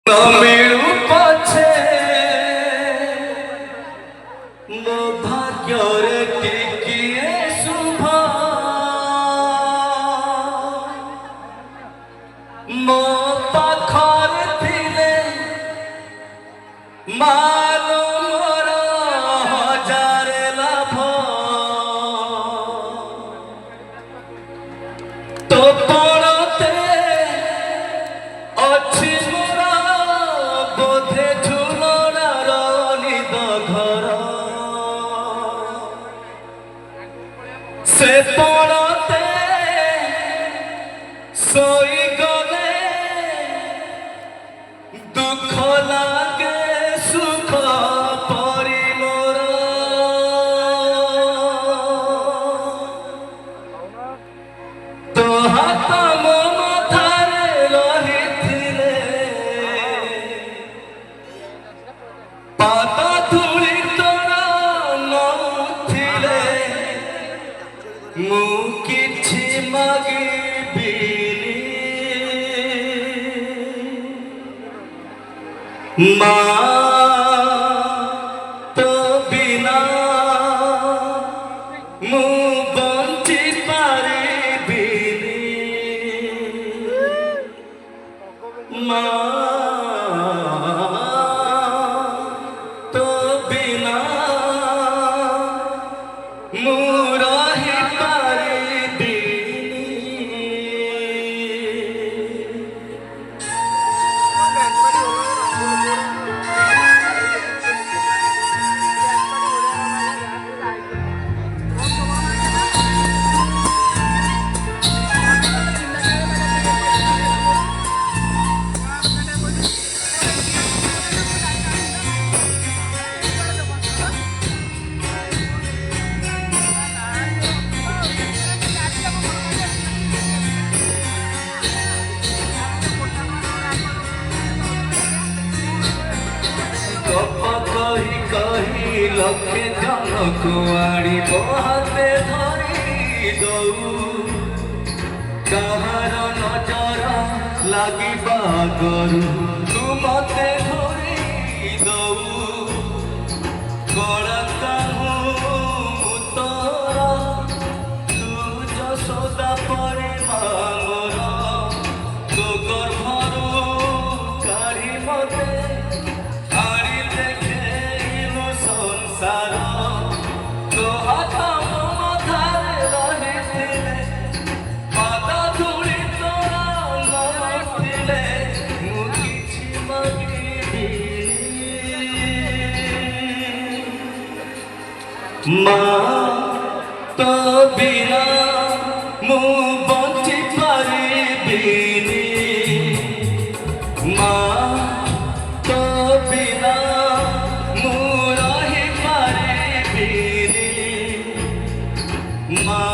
ମିଳୁ ପଛେ ମୋ ଭାଗ୍ୟରେ ଟିକିଏ ଶୁଭ ମୋ ପାଖରେ ଥିଲେ ମାନ ମୋର ହଜାରେ ଲାଭ ତୋ ପରତେ ଅଛି ମୋର ବୋଧେ ଝୁଲଣାର ନିଦ ଘର ସେ ପରତେ ଶୋଇଗଲେ ଦୁଃଖ ଲାଗେ ସୁଖ ପରି ମୋର ତୋ ହାତ ମୋ ମଥାରେ ରହିଥିଲେ ପାଦ ଧୂଳି ତୋର ନଉଥିଲେ ମୁଁ କିଛି ମାଗିବିନି ମା ତୋ ବିନା ମୁଁ ବଞ୍ଚି ପାରିବିନି ମା ତୋ ବିନା ମୁଁ ରହିପାରିବିନି कही कही लखे जनकु आड़ब हाथे धरी दऊ कहार नजर लागिबा गरु तू मते धरी दऊ कड़का तोरा तू जसोदा परे मामर तो गर्भरू काढ़ी मते माँ तो बिना मु बंची पारिबिनी माँ तो बिना मु रही पारिबिनी माँ